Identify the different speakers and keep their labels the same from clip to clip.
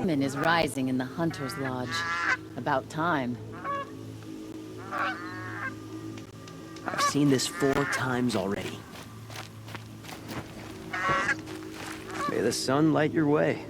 Speaker 1: Excitement is rising in the Hunter's Lodge. About time.
Speaker 2: I've seen this 4 times already. May the sun light your way.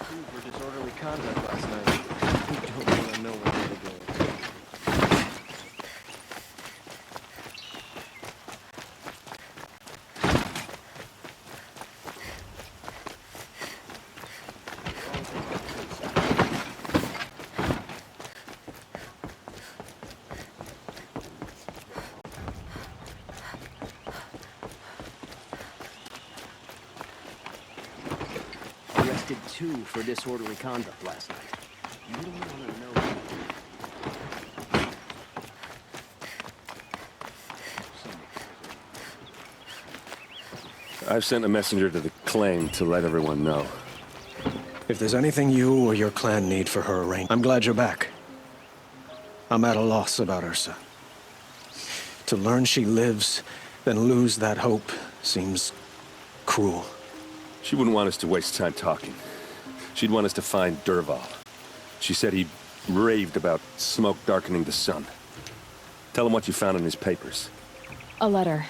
Speaker 2: For disorderly conduct last night. You don't want to know what they were doing. Arrested 2 for disorderly conduct last night. You don't want to know.
Speaker 3: I've sent a messenger to the claim to let everyone know.
Speaker 4: If there's anything you or your clan need for her arrangement, I'm glad you're back. I'm at a loss about Ursa. To learn she lives, then lose that hope, seems cruel.
Speaker 3: She wouldn't want us to waste time talking. She'd want us to find Dervahl. She said he raved about smoke darkening the sun. Tell him what you found in his papers.
Speaker 5: A letter.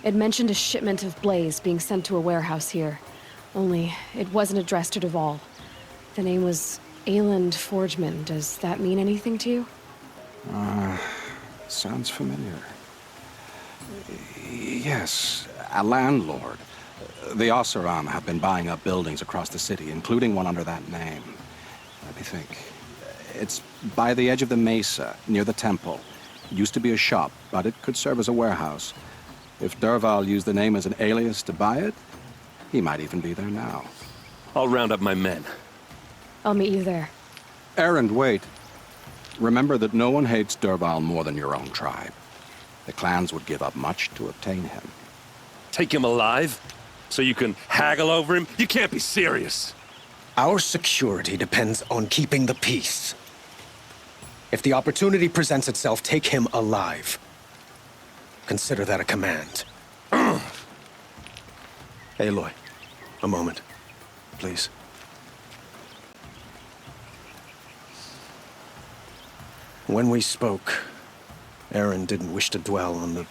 Speaker 5: It mentioned a shipment of blaze being sent to a warehouse here. Only, it wasn't addressed to Dervahl. The name was Ayland Forgeman. Does that mean anything to you?
Speaker 6: Sounds familiar. Yes, a landlord. The Oseram have been buying up buildings across the city, including one under that name. Let me think. It's by the edge of the mesa, near the temple. Used to be a shop, but it could serve as a warehouse. If Dervahl used the name as an alias to buy it, he might even be there now.
Speaker 3: I'll round up my men.
Speaker 5: I'll meet you there.
Speaker 6: Errand, wait. Remember that no one hates Dervahl more than your own tribe. The clans would give up much to obtain him.
Speaker 3: Take him alive? So you can haggle over him? You can't be serious.
Speaker 4: Our security depends on keeping the peace. If the opportunity presents itself, take him alive. Consider that a command. Aloy, a moment, please. When we spoke, Aaron didn't wish to dwell on the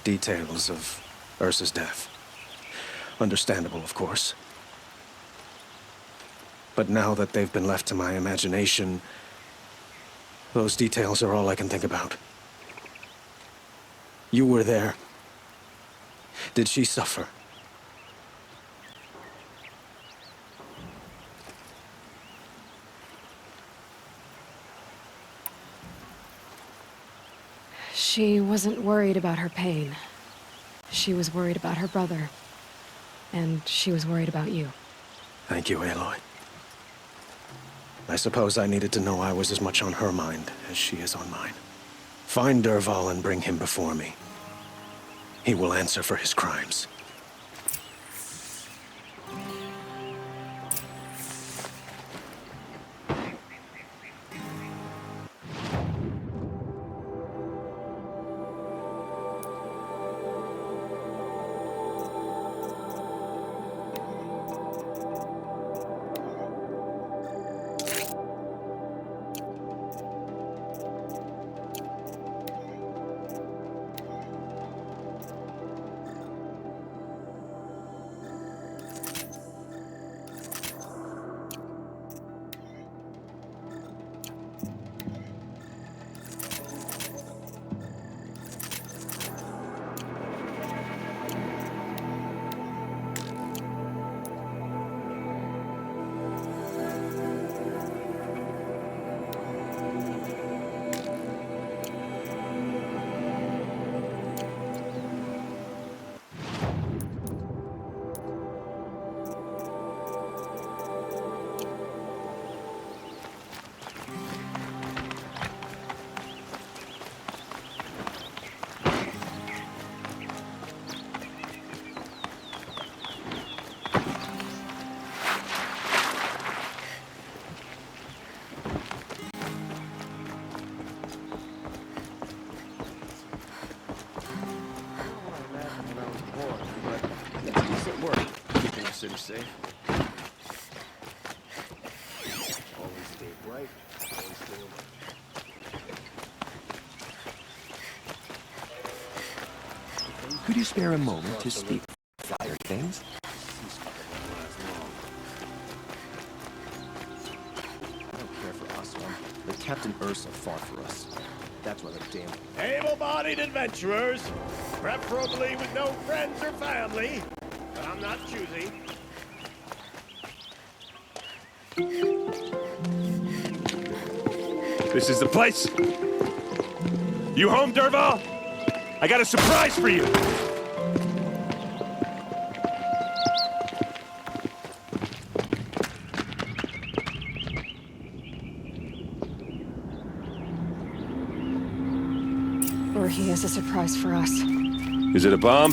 Speaker 4: details of Ursa's death. Understandable, of course. But now that they've been left to my imagination, those details are all I can think about. You were there. Did she suffer?
Speaker 5: She wasn't worried about her pain. She was worried about her brother. And she was worried about you.
Speaker 4: Thank you, Aloy. I suppose I needed to know I was as much on her mind as she is on mine. Find Dervahl and bring him before me. He will answer for his crimes.
Speaker 2: city safe. Always stay bright, always stay alert.
Speaker 7: Could you spare a moment to speak fire things?
Speaker 2: I don't care for us one, but Captain Ursa fought for us. That's what I'm damn.
Speaker 8: Able-bodied adventurers, preferably with no friends or family, but I'm not choosy.
Speaker 3: This is the place. You home, Derval? I got a surprise for you.
Speaker 5: Or he has a surprise for us.
Speaker 3: Is it a bomb?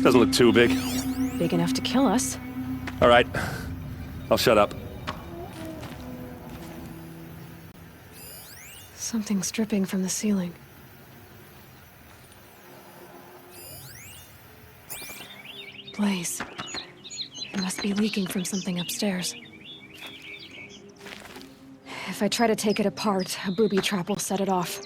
Speaker 3: Doesn't look too big.
Speaker 5: Big enough to kill us.
Speaker 3: All right. I'll shut up.
Speaker 5: Something's dripping from the ceiling. Blaze. It must be leaking from something upstairs. If I try to take it apart, a booby trap will set it off.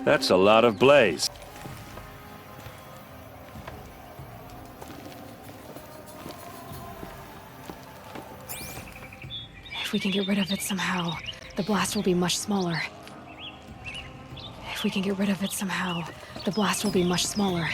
Speaker 3: That's a lot of blaze.
Speaker 5: If we can get rid of it somehow, the blast will be much smaller. If we can get rid of it somehow, the blast will be much smaller.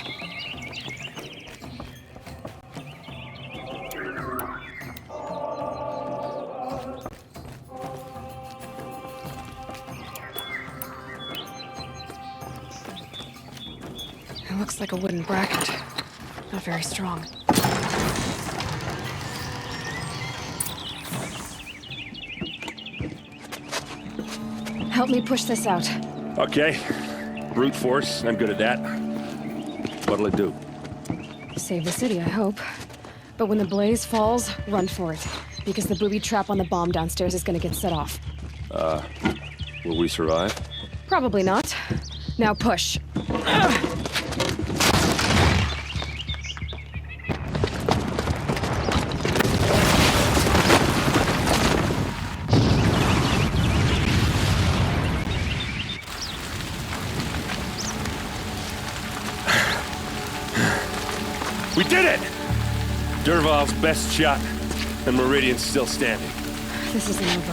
Speaker 5: It looks like a wooden bracket. Not very strong. Help me push this out.
Speaker 3: Okay. Brute force. I'm good at that. What'll it do?
Speaker 5: Save the city, I hope. But when the blaze falls, run for it. Because the booby trap on the bomb downstairs is gonna get set off.
Speaker 3: Will we survive?
Speaker 5: Probably not. Now push.
Speaker 3: We did it! Derval's best shot, and Meridian's still standing.
Speaker 5: This isn't over.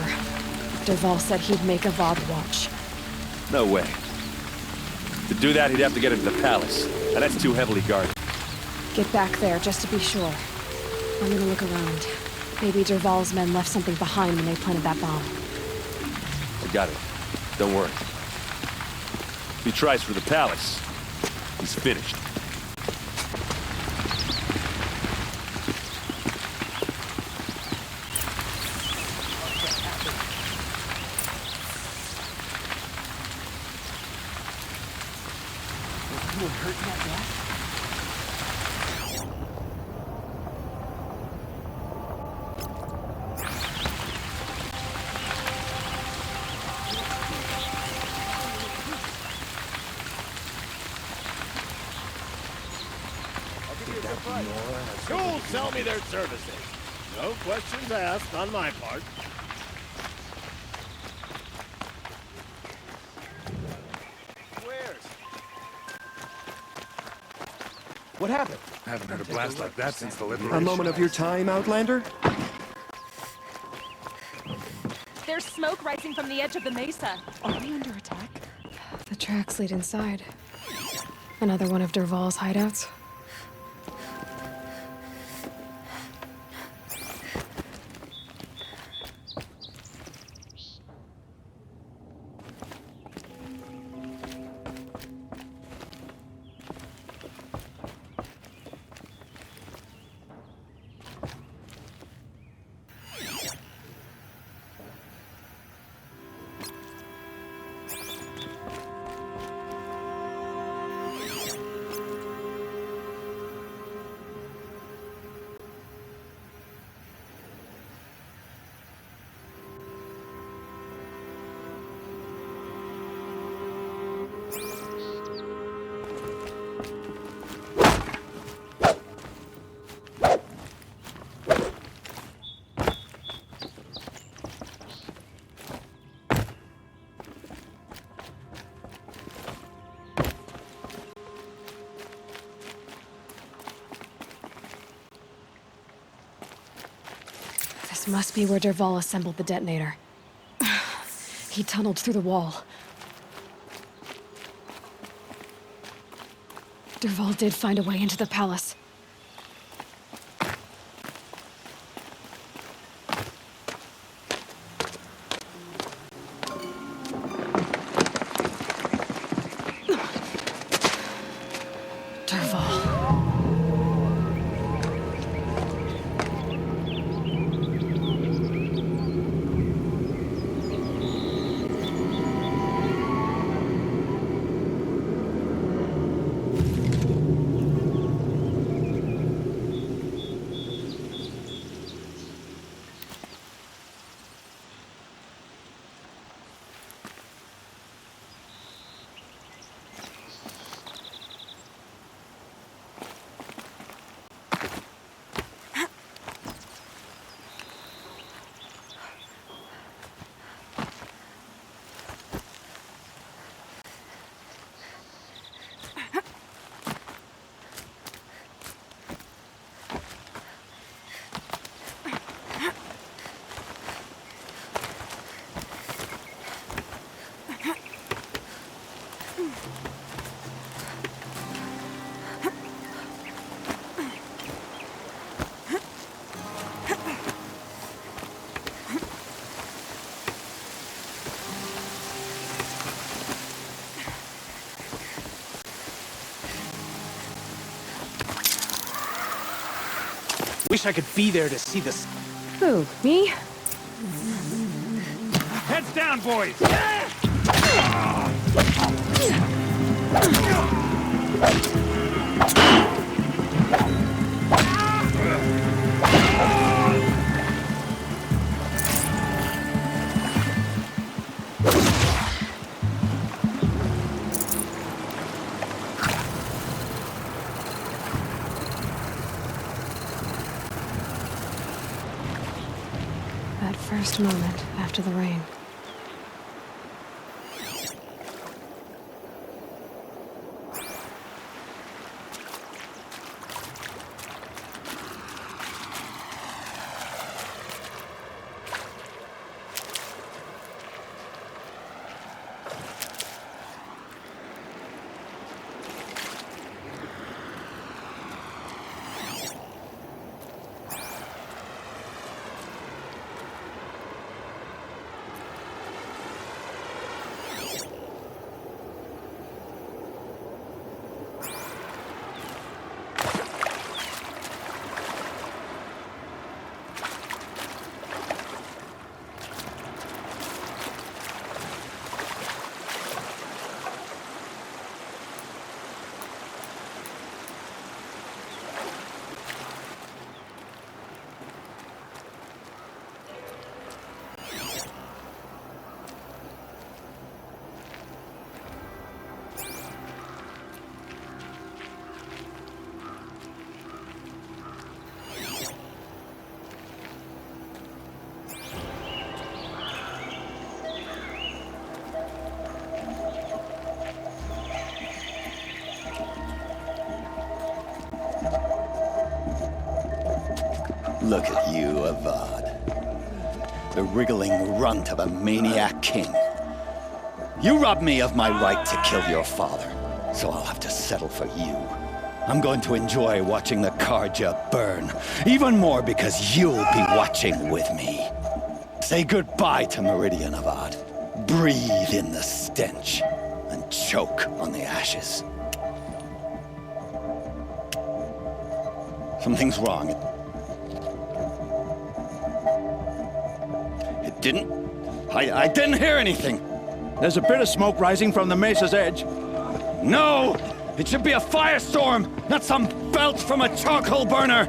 Speaker 5: Derval said he'd make a VOD watch.
Speaker 3: No way. To do that, he'd have to get into the palace, and that's too heavily guarded.
Speaker 5: Get back there, just to be sure. I'm gonna look around. Maybe Derval's men left something behind when they planted that bomb.
Speaker 3: I got it. Don't worry. If he tries for the palace, he's finished.
Speaker 8: Schools sell me their services. No questions asked on my part.
Speaker 7: What happened?
Speaker 9: Haven't had a blast like that since the liberation.
Speaker 7: A moment of your time, Outlander?
Speaker 10: There's smoke rising from the edge of the mesa. Are we under attack?
Speaker 5: The tracks lead inside. Another one of Derval's hideouts. Must be where Dervahl assembled the detonator. He tunneled through the wall. Dervahl did find a way into the palace. Dervahl.
Speaker 2: Wish I could be there to see this.
Speaker 5: Who, me?
Speaker 9: Heads down, boys!
Speaker 5: That first moment after the rain.
Speaker 11: Look at you, Avad. The wriggling runt of a maniac king. You robbed me of my right to kill your father, so I'll have to settle for you. I'm going to enjoy watching the Karja burn, even more because you'll be watching with me. Say goodbye to Meridian, Avad. Breathe in the stench, and choke on the ashes. Something's wrong. It didn't... I didn't hear anything.
Speaker 12: There's a bit of smoke rising from the mesa's edge.
Speaker 11: No! It should be a firestorm, not some belch from a charcoal burner!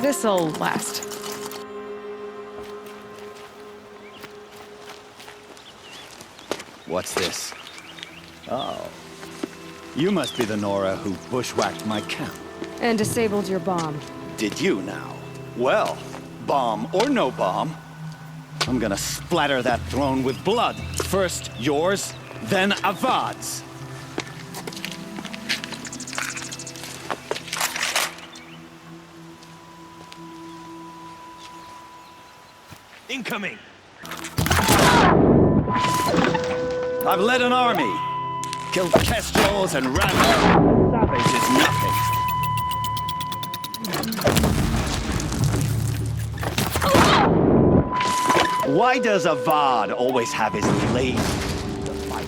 Speaker 5: This'll last.
Speaker 11: What's this? Oh. You must be the Nora who bushwhacked my camp.
Speaker 5: And disabled your bomb.
Speaker 11: Did you now? Well, bomb or no bomb, I'm gonna splatter that throne with blood. First yours, then Avad's.
Speaker 8: Incoming!
Speaker 11: I've led an army. Killed kestrels and rabbits. Savage is nothing. Why does Avad always have his lady to fight?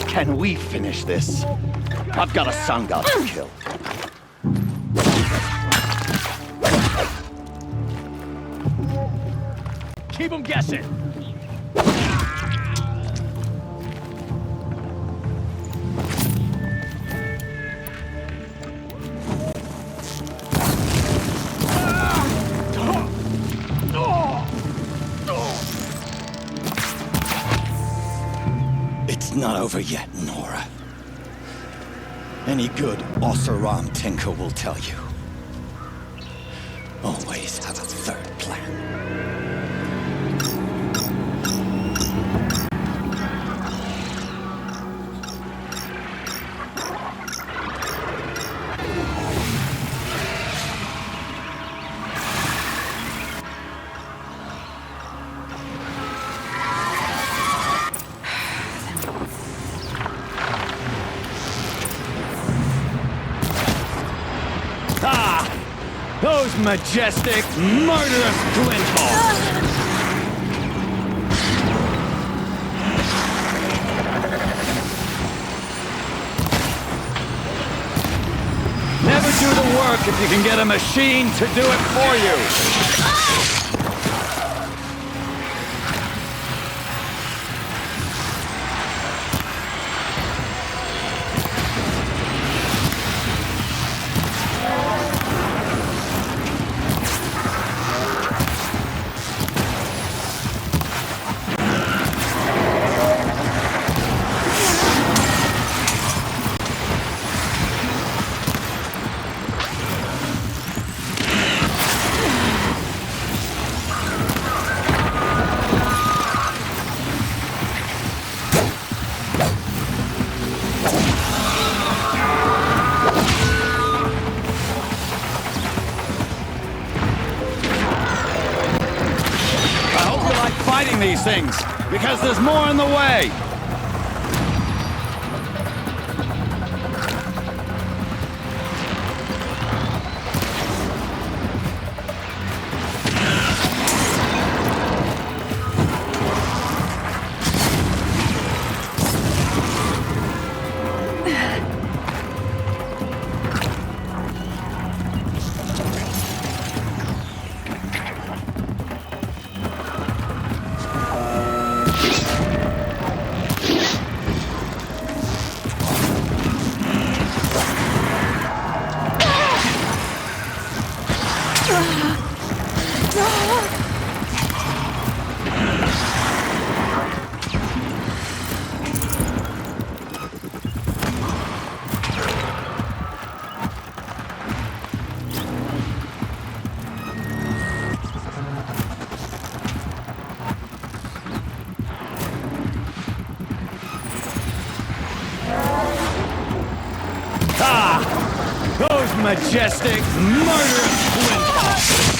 Speaker 11: Can we finish this? I've got a sun god to kill.
Speaker 8: Keep them guessing!
Speaker 11: It's not over yet, Nora. Any good Oseram tinker will tell you. Always have a third plan. Those majestic, murderous glintballs! Never do the work if you can get a machine to do it for you! These things, because there's more in the way. Those majestic, murderous glintballs!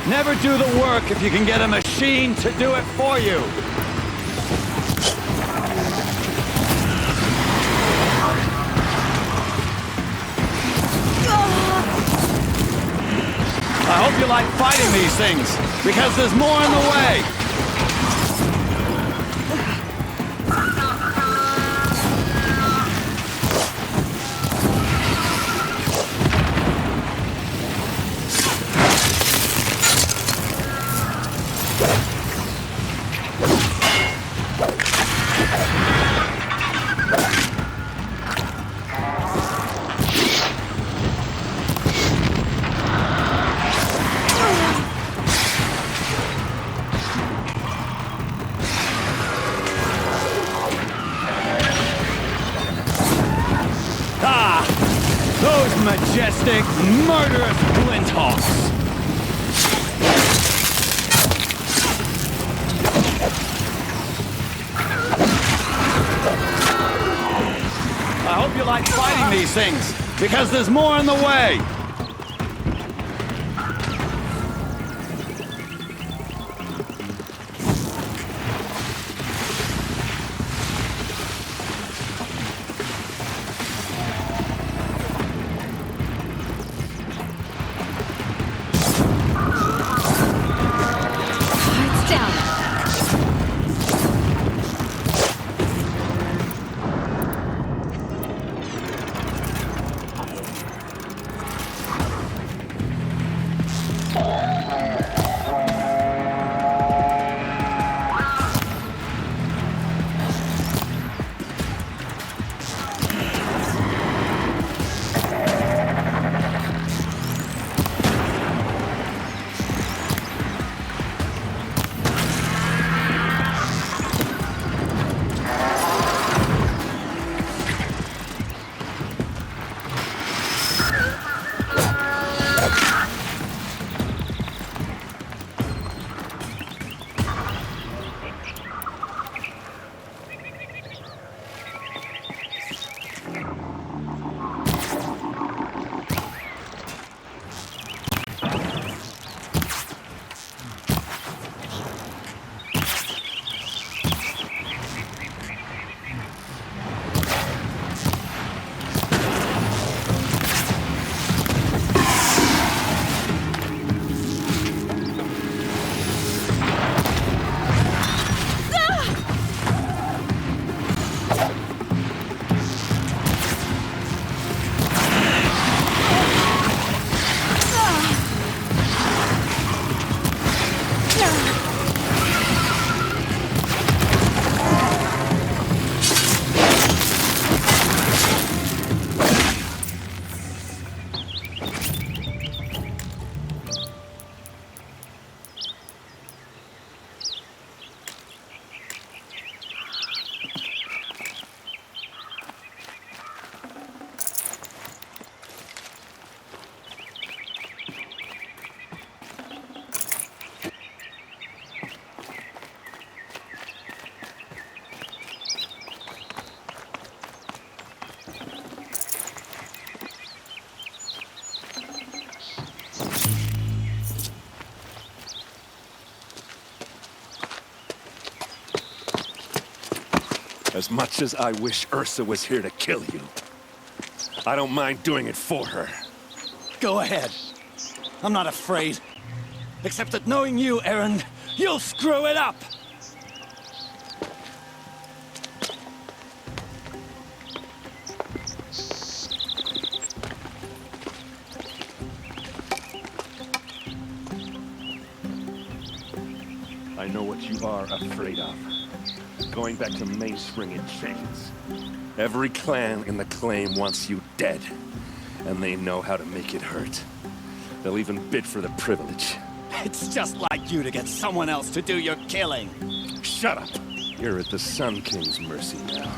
Speaker 12: Never do the work if you can get a machine to do it for you. I hope you like fighting these things, because there's more in the way. Majestic, murderous flinthawks! I hope you like fighting these things, because there's more in the way!
Speaker 3: As much as I wish Ursa was here to kill you, I don't mind doing it for her.
Speaker 11: Go ahead. I'm not afraid. Except that knowing you, Aaron, you'll screw it up!
Speaker 3: I know what you are afraid of. Going back to Mainspring in chains. Every clan in the claim wants you dead, and they know how to make it hurt. They'll even bid for the privilege.
Speaker 11: It's just like you to get someone else to do your killing.
Speaker 3: Shut up! You're at the Sun King's mercy now.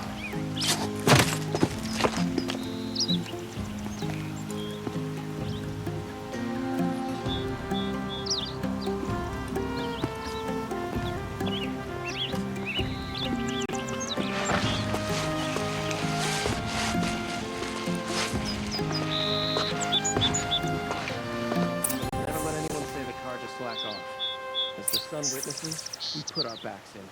Speaker 2: witnesses, we put our backs in.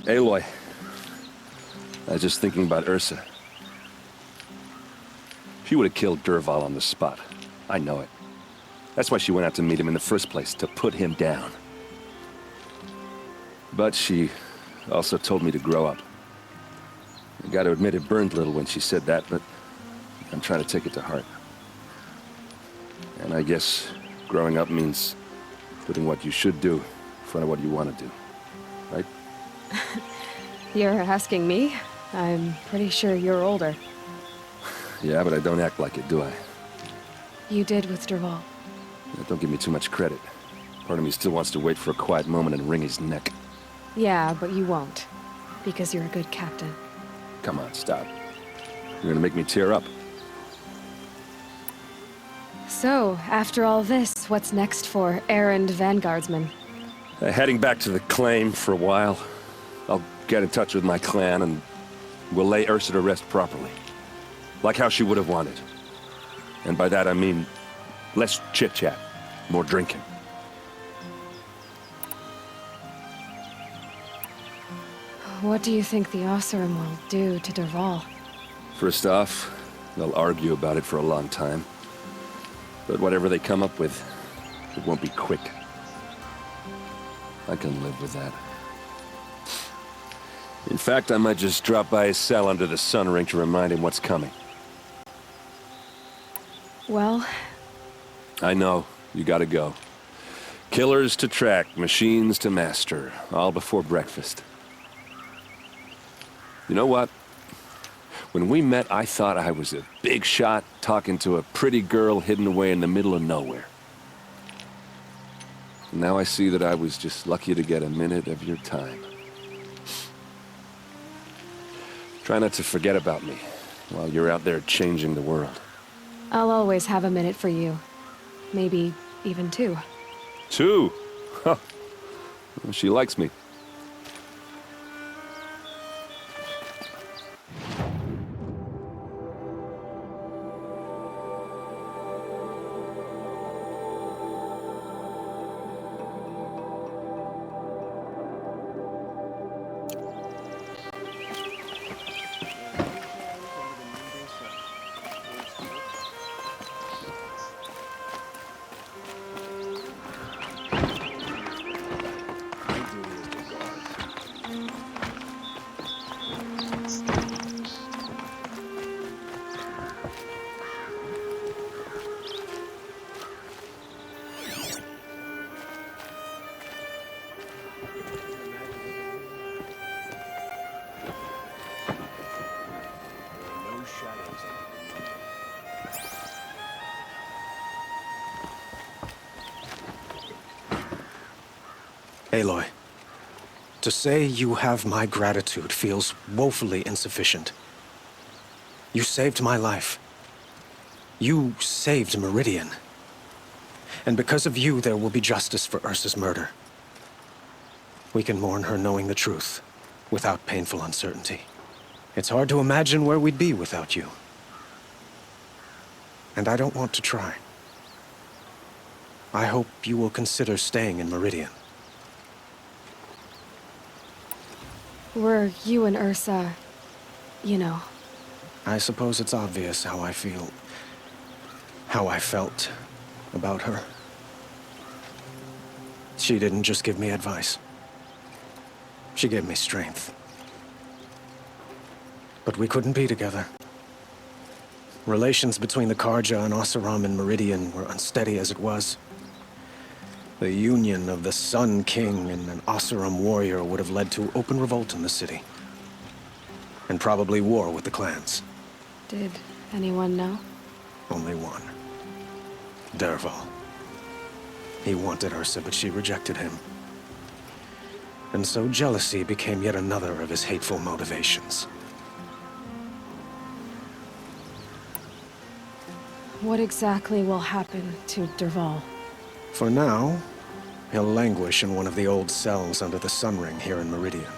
Speaker 3: Aloy, I was just thinking about Ursa. She would have killed Dervahl on the spot. I know it. That's why she went out to meet him in the first place, to put him down. But she also told me to grow up. I gotta admit it burned a little when she said that, but I'm trying to take it to heart. And I guess growing up means putting what you should do in front of what you want to do, right?
Speaker 5: You're asking me? I'm pretty sure you're older.
Speaker 3: Yeah, but I don't act like it, do I?
Speaker 5: You did with Dervahl.
Speaker 3: Yeah, don't give me too much credit. Part of me still wants to wait for a quiet moment and wring his neck.
Speaker 5: Yeah, but you won't. Because you're a good captain.
Speaker 3: Come on, stop. You're gonna make me tear up.
Speaker 5: So, after all this, what's next for errand vanguardsman?
Speaker 3: Heading back to the claim for a while. I'll get in touch with my clan and we'll lay Ursa to rest properly. Like how she would have wanted. And by that I mean less chit-chat, more drinking.
Speaker 5: What do you think the Oseram will do to Dervahl?
Speaker 3: First off, they'll argue about it for a long time. But whatever they come up with, it won't be quick. I can live with that. In fact, I might just drop by his cell under the sun ring to remind him what's coming.
Speaker 5: Well...
Speaker 3: I know. You gotta go. Killers to track, machines to master. All before breakfast. You know what? When we met, I thought I was a big shot talking to a pretty girl hidden away in the middle of nowhere. Now I see that I was just lucky to get a minute of your time. Try not to forget about me while you're out there changing the world.
Speaker 5: I'll always have a minute for you. Maybe even two.
Speaker 3: Two? Huh. Well, she likes me.
Speaker 4: Aloy, to say you have my gratitude feels woefully insufficient. You saved my life. You saved Meridian. And because of you, there will be justice for Ursa's murder. We can mourn her knowing the truth, without painful uncertainty. It's hard to imagine where we'd be without you. And I don't want to try. I hope you will consider staying in Meridian.
Speaker 5: Were you and Ursa, you know...
Speaker 4: I suppose it's obvious how I feel... how I felt about her. She didn't just give me advice. She gave me strength. But we couldn't be together. Relations between the Karja and Oseram and Meridian were unsteady as it was. The union of the Sun King and an Oseram warrior would have led to open revolt in the city. And probably war with the clans.
Speaker 5: Did anyone know?
Speaker 4: Only one. Dervahl. He wanted Ursa, but she rejected him. And so jealousy became yet another of his hateful motivations.
Speaker 5: What exactly will happen to Derval?
Speaker 4: For now, he'll languish in one of the old cells under the Sun Ring here in Meridian.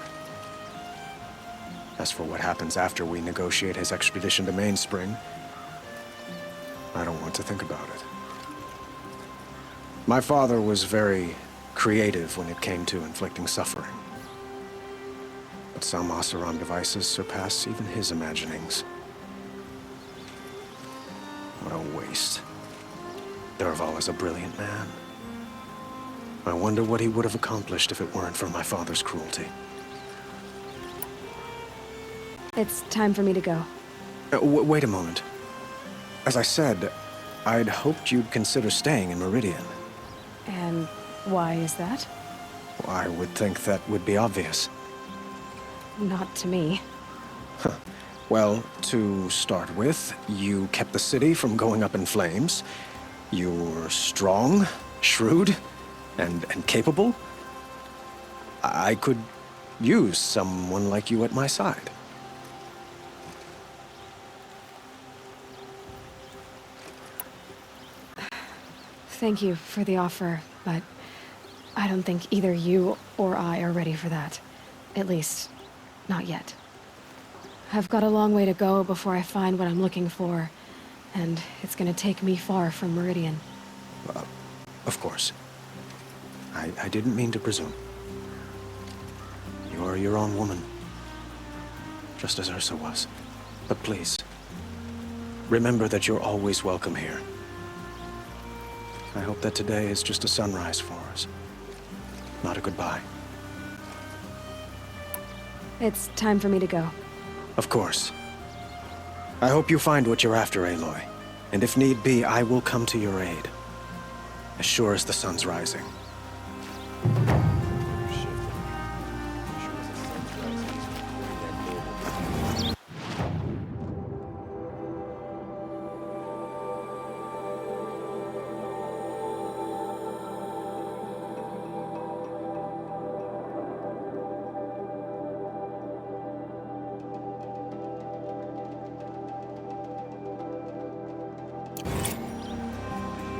Speaker 4: As for what happens after we negotiate his extradition to Mainspring, I don't want to think about it. My father was very creative when it came to inflicting suffering. But some Oseram devices surpass even his imaginings. What a waste. Derval is a brilliant man. I wonder what he would have accomplished if it weren't for my father's cruelty.
Speaker 5: It's time for me to go.
Speaker 4: Wait a moment. As I said, I'd hoped you'd consider staying in Meridian.
Speaker 5: And why is that?
Speaker 4: I would think that would be obvious.
Speaker 5: Not to me.
Speaker 4: Well, to start with, you kept the city from going up in flames. You're strong, shrewd, and capable. I could use someone like you at my side.
Speaker 5: Thank you for the offer, but I don't think either you or I are ready for that. At least, not yet. I've got a long way to go before I find what I'm looking for, and it's gonna take me far from Meridian.
Speaker 4: Of course. I didn't mean to presume. You're your own woman, just as Ursa was. But please, remember that you're always welcome here. I hope that today is just a sunrise for us, not a goodbye.
Speaker 5: It's time for me to go.
Speaker 4: Of course. I hope you find what you're after, Aloy. And if need be, I will come to your aid. As sure as the sun's rising.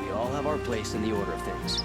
Speaker 2: We all have our place in the order of things.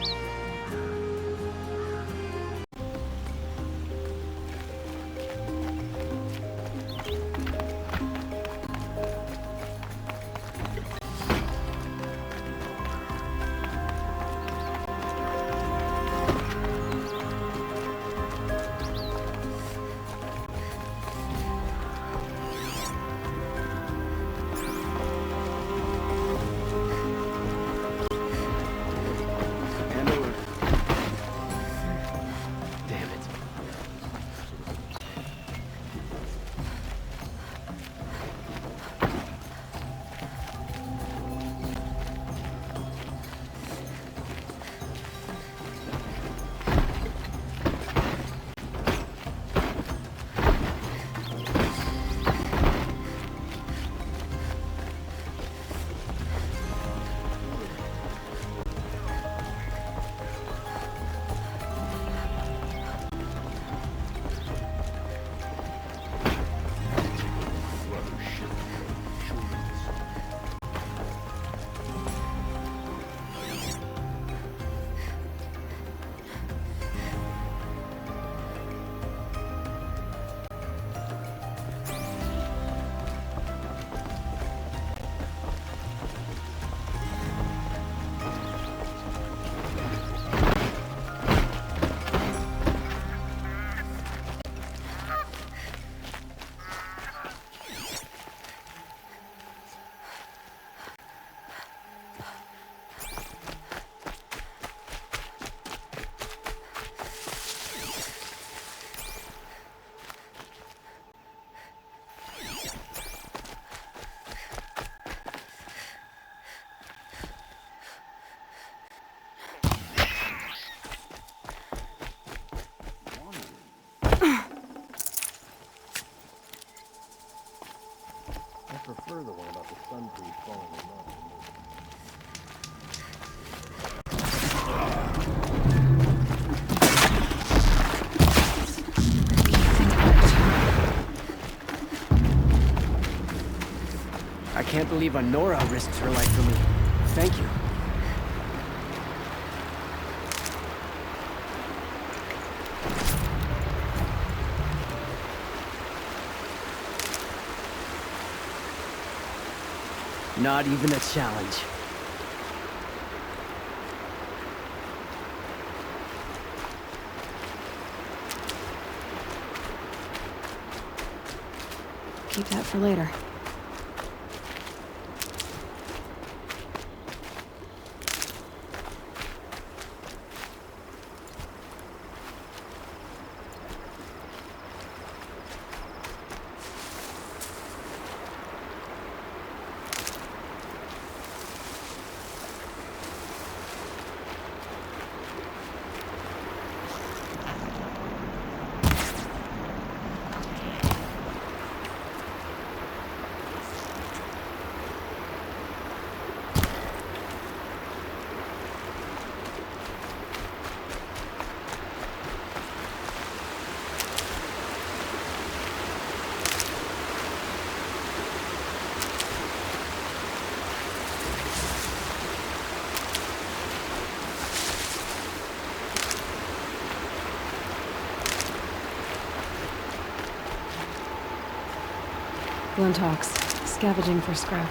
Speaker 8: I prefer the one about the sun tree falling in love.
Speaker 13: I can't believe Honora risked her life for me. Thank you. Not even a challenge.
Speaker 5: Keep that for later. Glintox, scavenging for scrap.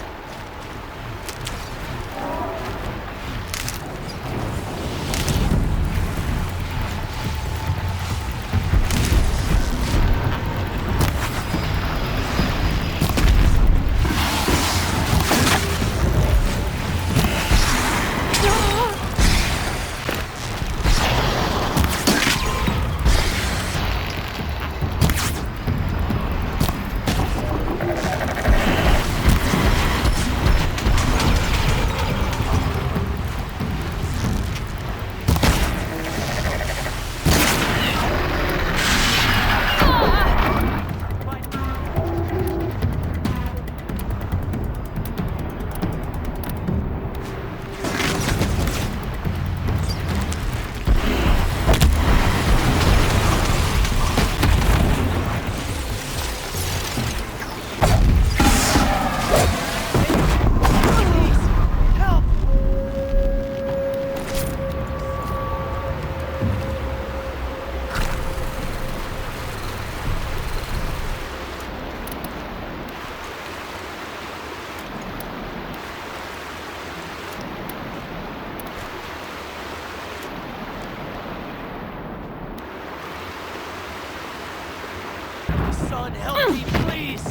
Speaker 13: Son, help me, please!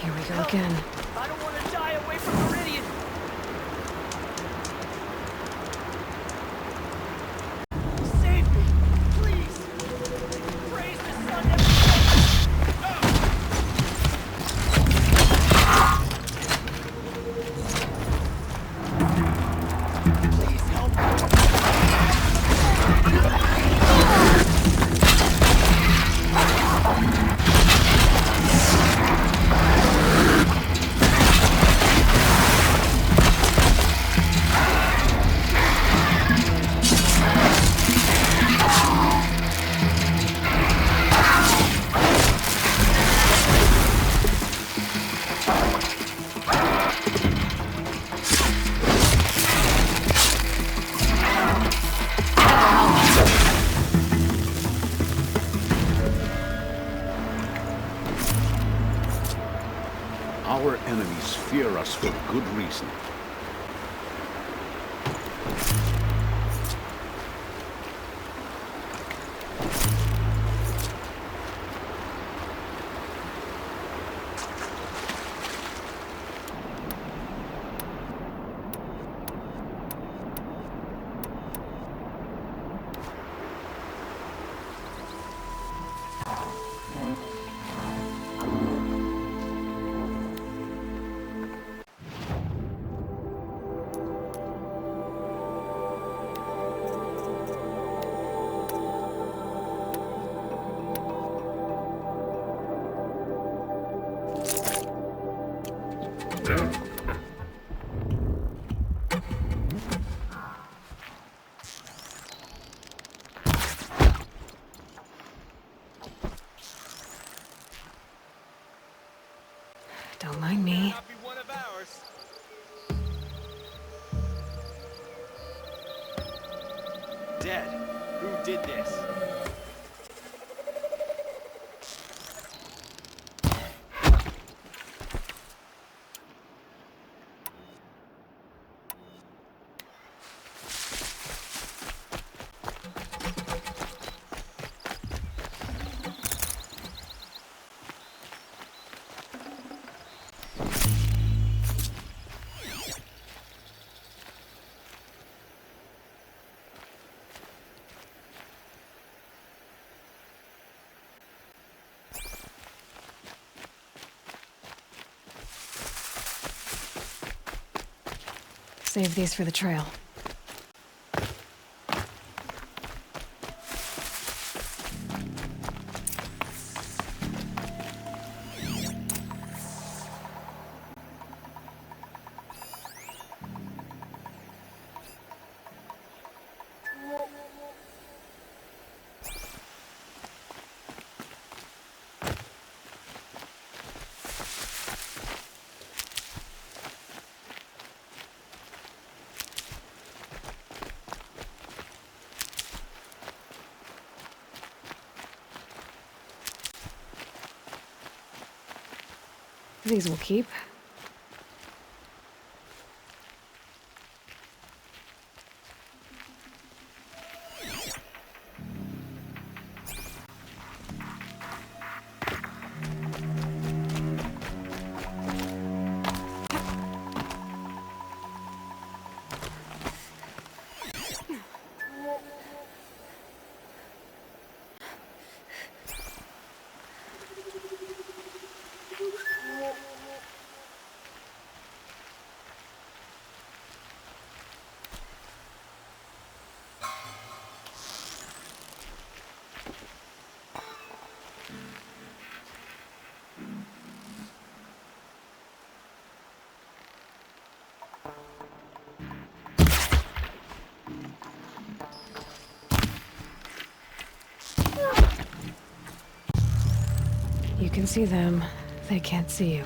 Speaker 5: Here we go again.
Speaker 13: I don't want to die away from Radeon! Save me! Please! Praise the sun never Please help
Speaker 14: Our enemies fear us for good reason.
Speaker 2: dead. Who did this?
Speaker 5: Save these for the trail. These will keep. You can see them. They can't see you.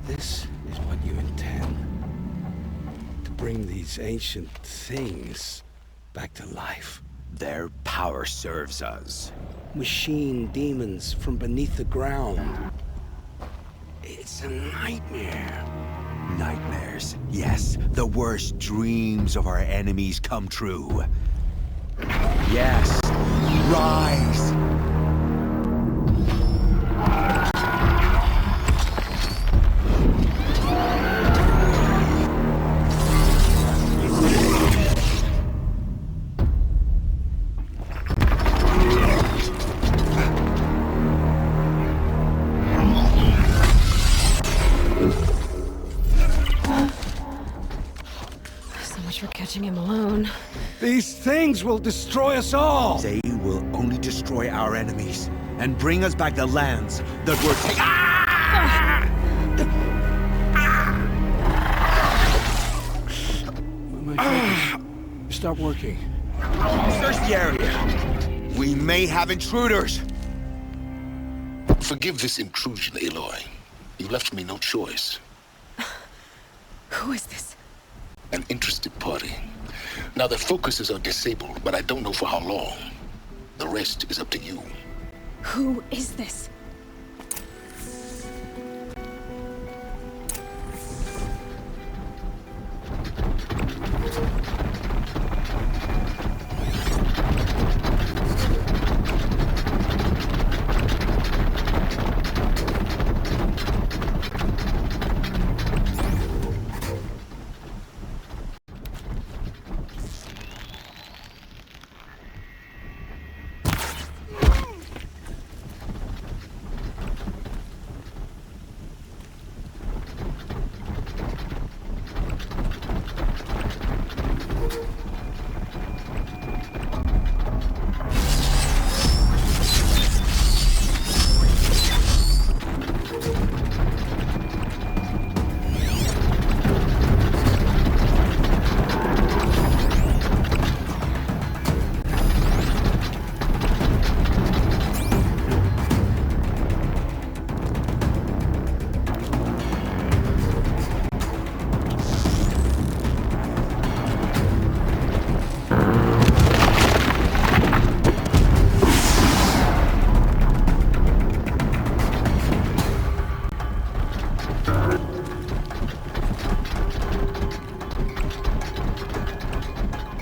Speaker 14: This is what you intend. To bring these ancient things back to life.
Speaker 7: Their power serves us.
Speaker 14: Machine demons from beneath the ground. It's a nightmare.
Speaker 7: Nightmares. Yes, the worst dreams of our enemies come true. Yes, rise!
Speaker 5: For catching him alone.
Speaker 14: These things will destroy us all!
Speaker 7: They will only destroy our enemies and bring us back the lands that were taken.
Speaker 14: My focus. Stop working.
Speaker 7: Search the area. We may have intruders.
Speaker 15: Forgive this intrusion, Aloy. You left me no choice.
Speaker 5: Who is this?
Speaker 15: An interested party. Now their focuses are disabled, but I don't know for how long. The rest is up to you.
Speaker 5: Who is this?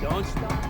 Speaker 14: Don't stop.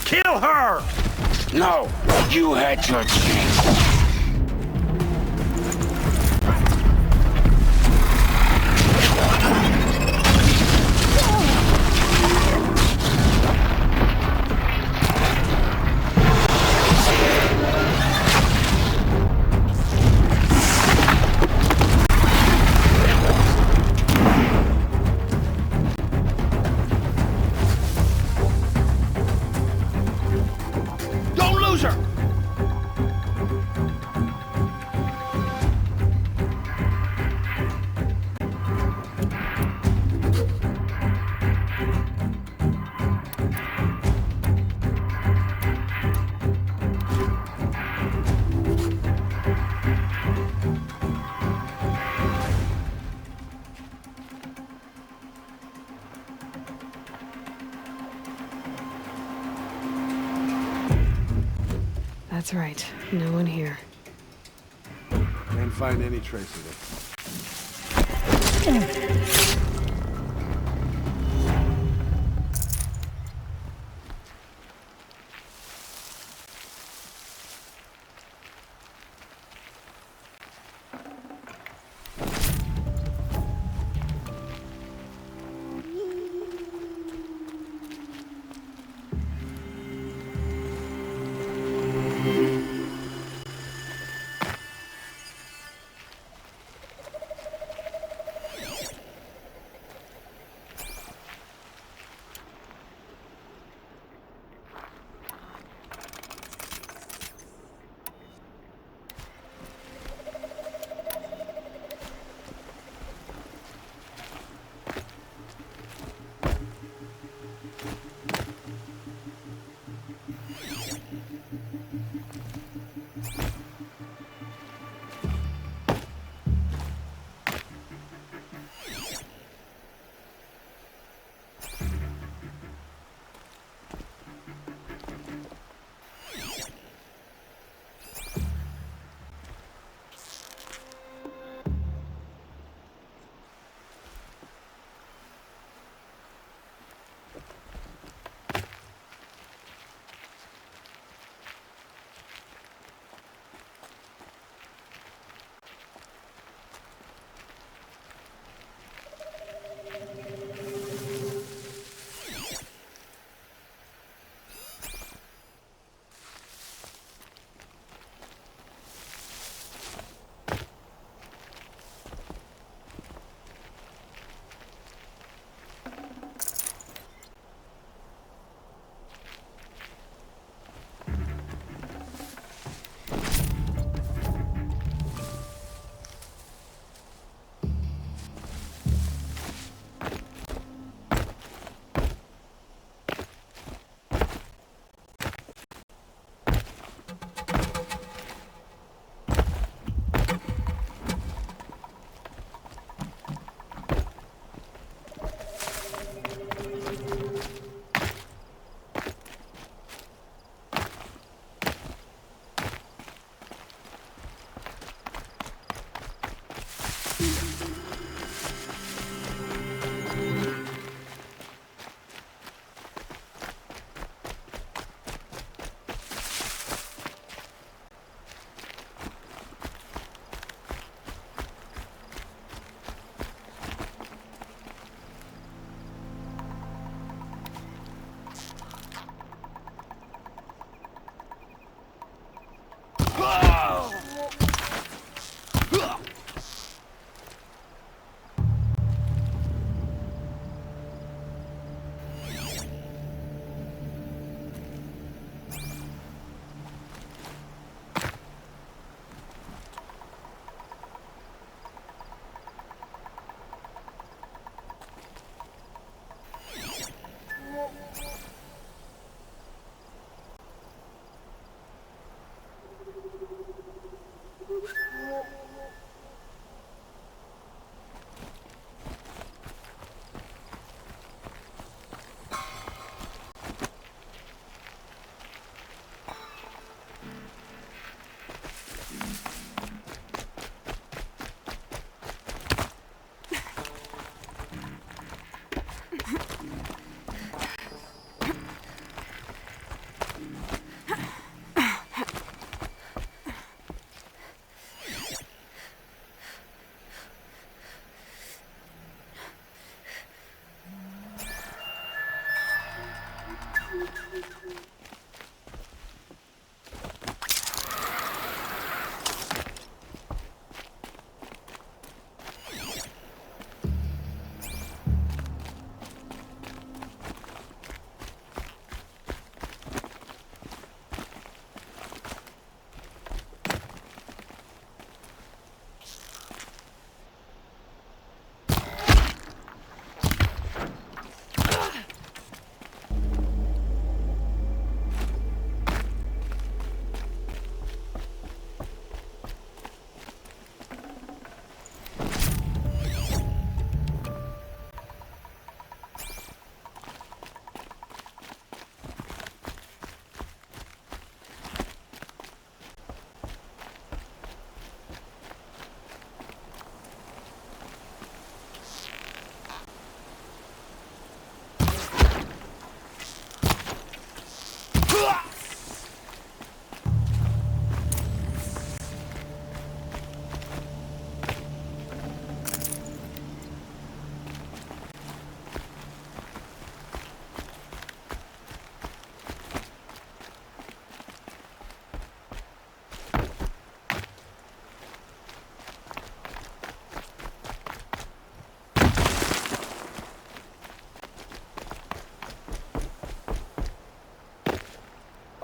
Speaker 15: Kill her! No, you had your chance.
Speaker 5: That's right. No one here.
Speaker 14: Can't find any trace of it.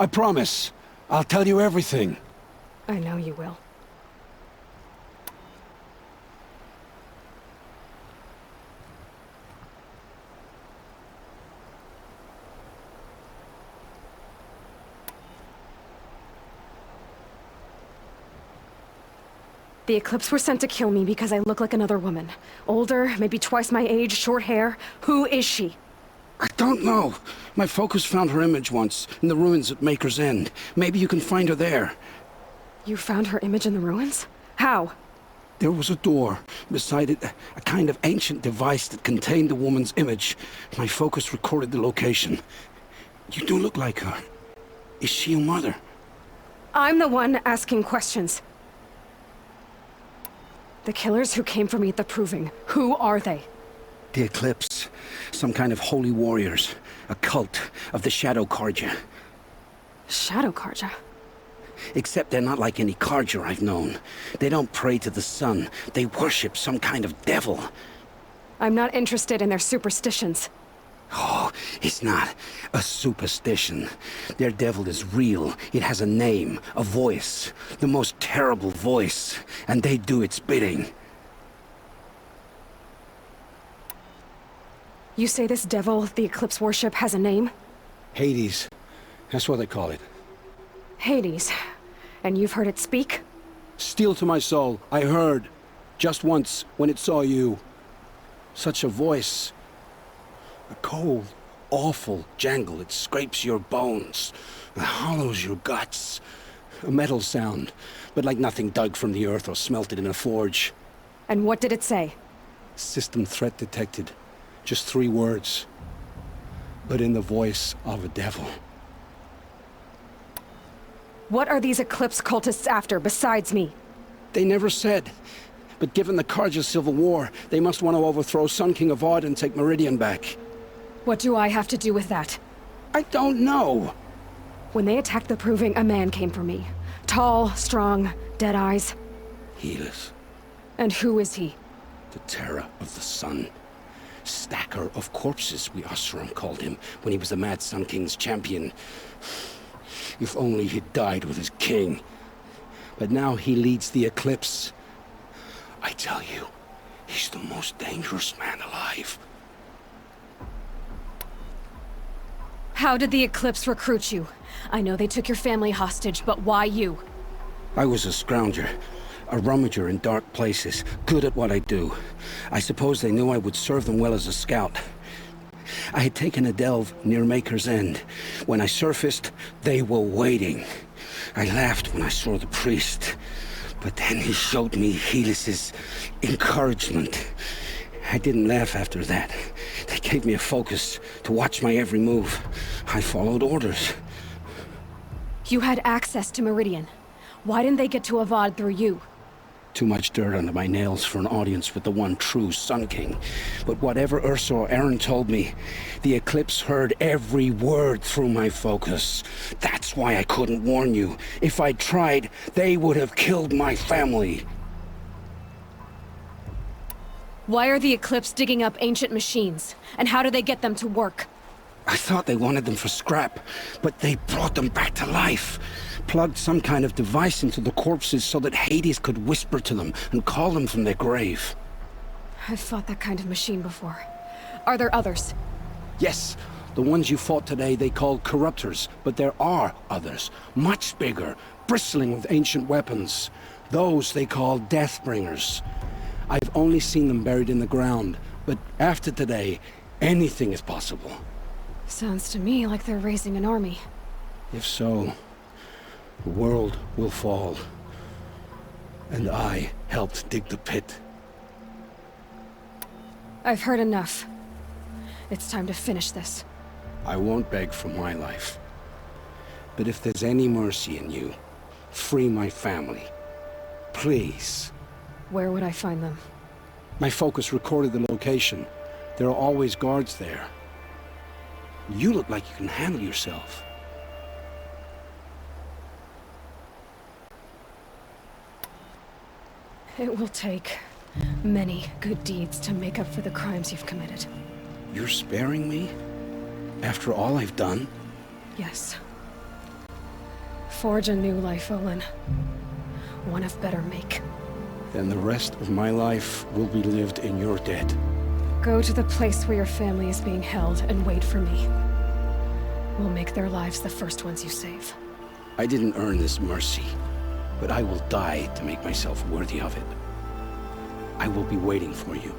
Speaker 14: I promise. I'll tell you everything.
Speaker 5: I know you will. The Eclipse were sent to kill me because I look like another woman. Older, maybe twice my age, short hair. Who is she?
Speaker 14: I don't know. My focus found her image once, in the ruins at Maker's End. Maybe you can find her there.
Speaker 5: You found her image in the ruins? How?
Speaker 14: There was a door. Beside it, a kind of ancient device that contained the woman's image. My focus recorded the location. You do look like her. Is she your mother?
Speaker 5: I'm the one asking questions. The killers who came for me at the Proving, who are they?
Speaker 14: The Eclipse. Some kind of holy warriors. A cult of the Shadow Carja.
Speaker 5: Shadow Carja?
Speaker 14: Except they're not like any Carja I've known. They don't pray to the sun. They worship some kind of devil.
Speaker 5: I'm not interested in their superstitions.
Speaker 14: Oh, it's not a superstition. Their devil is real. It has a name, a voice. The most terrible voice. And they do its bidding.
Speaker 5: You say this devil the Eclipse worship has a name?
Speaker 14: Hades. That's what they call it.
Speaker 5: Hades. And you've heard it speak?
Speaker 14: Steel to my soul. I heard. Just once, when it saw you. Such a voice. A cold, awful jangle. It scrapes your bones. It hollows your guts. A metal sound, but like nothing dug from the earth or smelted in a forge.
Speaker 5: And what did it say?
Speaker 14: System threat detected. Just 3 words. But in the voice of a devil.
Speaker 5: What are these Eclipse cultists after, besides me?
Speaker 14: They never said. But given the Carja civil war, they must want to overthrow Sun King Avad and take Meridian back.
Speaker 5: What do I have to do with that?
Speaker 14: I don't know.
Speaker 5: When they attacked the Proving, a man came for me. Tall, strong, dead eyes.
Speaker 14: Helis.
Speaker 5: And who is he?
Speaker 14: The terror of the sun. Stacker of corpses, we Oseram called him, when he was the Mad Sun King's champion. If only he'd died with his king. But now he leads the Eclipse. I tell you, he's the most dangerous man alive.
Speaker 5: How did the Eclipse recruit you? I know they took your family hostage, but why you?
Speaker 14: I was a scrounger. A rummager in dark places, good at what I do. I suppose they knew I would serve them well as a scout. I had taken a delve near Maker's End. When I surfaced, they were waiting. I laughed when I saw the priest. But then he showed me Helis's encouragement. I didn't laugh after that. They gave me a focus to watch my every move. I followed orders.
Speaker 5: You had access to Meridian. Why didn't they get to Avad through you?
Speaker 14: Too much dirt under my nails for an audience with the one true Sun King. But whatever Ursa or Aaron told me, the Eclipse heard every word through my focus. That's why I couldn't warn you. If I'd tried, they would have killed my family.
Speaker 5: Why are the Eclipse digging up ancient machines? And how do they get them to work?
Speaker 14: I thought they wanted them for scrap, but they brought them back to life. Plugged some kind of device into the corpses so that Hades could whisper to them and call them from their grave.
Speaker 5: I've fought that kind of machine before. Are there others?
Speaker 14: Yes, the ones you fought today they called corruptors, but there are others, much bigger, bristling with ancient weapons. Those they call Deathbringers. I've only seen them buried in the ground, but after today, anything is possible.
Speaker 5: Sounds to me like they're raising an army.
Speaker 14: If so, the world will fall. And I helped dig the pit.
Speaker 5: I've heard enough. It's time to finish this.
Speaker 14: I won't beg for my life. But if there's any mercy in you, free my family. Please.
Speaker 5: Where would I find them?
Speaker 14: My focus recorded the location. There are always guards there. You look like you can handle yourself.
Speaker 5: It will take many good deeds to make up for the crimes you've committed.
Speaker 14: You're sparing me? After all I've done?
Speaker 5: Yes. Forge a new life, Olin. One of better make.
Speaker 14: Then the rest of my life will be lived in your debt.
Speaker 5: Go to the place where your family is being held and wait for me. We'll make their lives the first ones you save.
Speaker 14: I didn't earn this mercy, but I will die to make myself worthy of it. I will be waiting for you.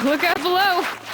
Speaker 5: Look out below!